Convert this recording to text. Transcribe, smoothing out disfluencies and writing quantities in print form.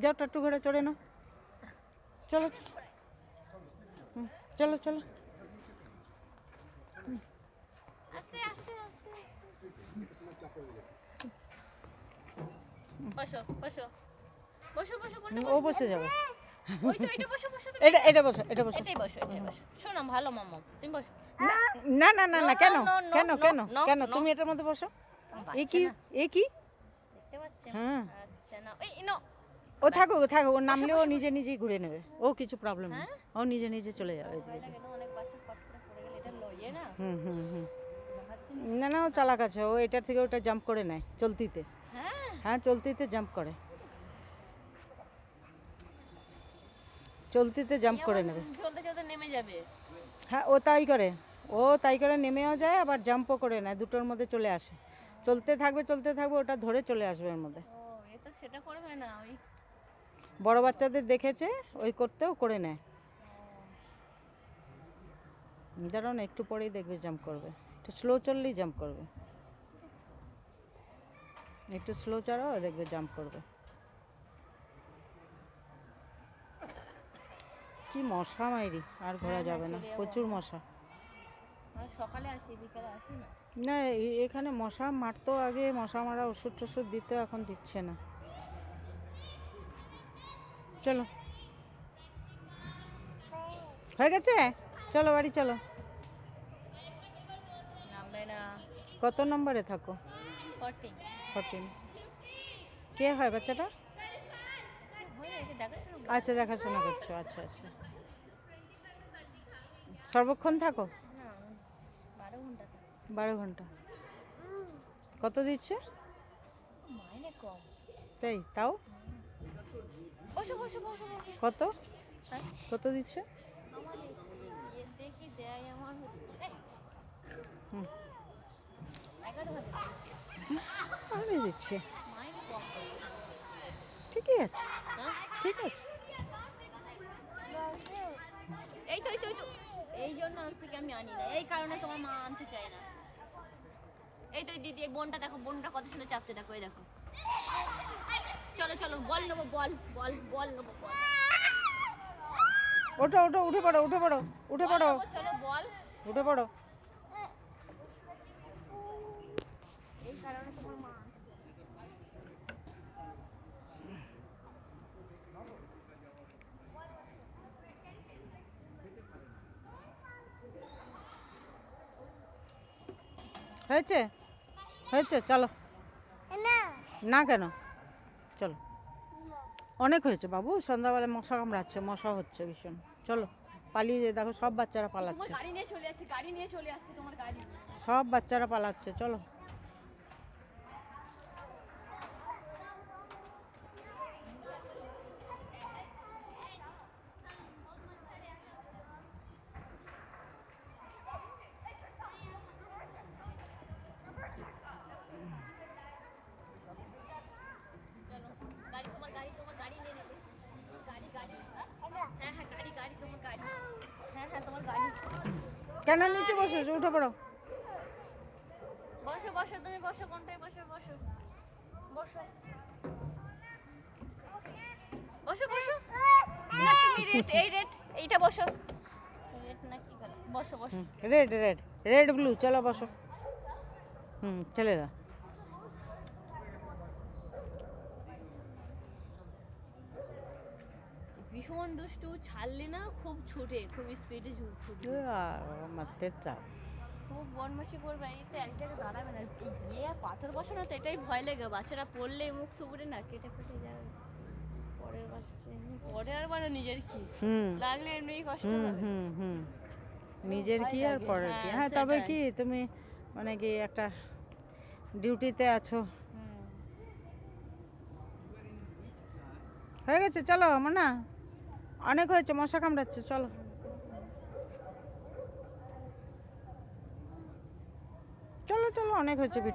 যাও টাট্টু ঘোড়া চড়ে নাও, চলো চলো চলো। আস্তে আস্তে আস্তে বসো বসো বসো বসো ও বসে যাবে। ওই তো এটা বসো বসো এটা এটা বসো, এটা বসো। এটাই বসো এটাই বসো। শোনো ভালো মাম্মা তুমি বসো। না না না না, কেন no, no, কেন no, কেন no, কেন no. তুমি এটার মধ্যে বসো। এ বাচ্চা কি না। এ কি? দেখতে পাচ্ছেন? হ্যাঁ। আচ্ছা না এই নো ও থাকো থাকো, ও নামলে ও নিজে নিজেই ঘুরে নেবে, ও কিছু প্রবলেম নেই, ও নিজে নিজে চলে যাবে এদিকে। ভয় লাগে না অনেক বাচ্চা ফট করে পড়ে গেলে এটা লইয়ে না হুম। ভাবছি না না, ও চালাক আছে, ও এটার থেকে ওটা জাম্প করে নেয় চলতিতে। হ্যাঁ হ্যাঁ চলতিতে জাম্প করে, চলতিতে জাম্প করে নেবে। চলতে চলতে নেমে যাবে। হ্যাঁ ও তাই করে নেমেও যায়, আবার জাম্পও করে নেয়, দুটোর মধ্যে চলে আসে। চলতে থাকবে, ওটা ধরে চলে আসবে এর মধ্যে। ও এ তো সেটা করবে না ওই বড় বাচ্চাদের দেখেছে ওই করতেও করে নেয়। দাঁড়ান একটু পরেই দেখবে জাম্প করবে, একটু স্লো চললেই জাম্প করবে, একটু স্লো চালাও দেখবে জাম্প করবে। কি মশা মাইরি, আর ঘোরা যাবে না, প্রচুর মশা। আর সকালে আসি বিকালে আসি না। না এখানে মশা মারতো আগে, মশা মারা ওষুধ টষুধ দিত, এখন দিচ্ছে না। চলো হয়ে গেছে, চলো বাড়ি চলো। নামবে না। কত নম্বরে থাকো? 14। কে হয় বাচ্চাটা? আচ্ছা দেখাশোনা করছো, আচ্ছা আচ্ছা। সর্বক্ষণ থাকো? না 12 ঘন্টা 12 ঘন্টা। কত দিচ্ছে? মাইনে কম। তাই তাও বসো বসো বসো বসো। কত হ্যাঁ কত দিচ্ছে? আমার ইয়ে দেখি দেয় আমার হচ্ছে 11,000 আমি দিচ্ছি, মাইনে কম। ঠিকই আছে, হ্যাঁ ঠিক আছে। এই তো এই জন্য আনছি কি আমি আনি না, এই কারণে তোমার মা আনতে চায় না। এই তো দিদি এই বোনটা দেখো, বোনটা কত সুন্দর চাপতে দেখো, এই দেখো। চলো চলো বল নেবো, বল বল বল নেবো, বল ওঠো উঠে পড়ো চলো বল। উঠে পড়ো। এই কারণে তোমার মা হয়েছে হয়েছে, চলো। না কেন, চলো। অনেক হয়েছে বাবু, সন্ধ্যাবেলা মশা কামড়াচ্ছে, মশা হচ্ছে ভীষণ। চলো পালিয়ে যে দেখো, সব বাচ্চারা পালাচ্ছে, গাড়ি নিয়ে চলে যাচ্ছে তোমার গাড়ি। সব বাচ্চারা পালাচ্ছে, চলো। তোমার গাড়ি নিয়ে নেবে। গাড়ি হ্যাঁ গাড়ি তোমার গাড়ি। হ্যাঁ তোমার গাড়ি। কেন নিচে বসে উঠে পড়ো। বসো বসো তুমি বসো, কোনটায় বসো বসো বসো বসো বসো। না তুমি এইটা বসো। রেড না কি করে, বসো বসো। রেড ব্লু, চলো বসো। চলে যা। ভীষণ দুষ্টু, ছাড়লে না খুব ছুটে, খুব স্পিডে ছুটে, খুব বদমাশি করবে। এই তো এক জায়গায় দাঁড়াবে না, গিয়ে আর পাথর বসানো তো এটাই ভয় লাগে, বাচ্চারা পড়লে মুখ থুবড়ে না কেটে ফেটে যাবে। পরের বাচ্চা পরে আর মানে নিজের কি লাগলে এমনি কষ্ট হবে। নিজের কি আর পরের কি। হ্যাঁ তবে কি তুমি মানে কি একটা ডিউটিতে আছো। হয়ে গেছে, চলো মানা, অনেক হয়েছে, মশা কামড়াচ্ছে, চলো। চলো চলো, অনেক হয়েছে ভিডিও।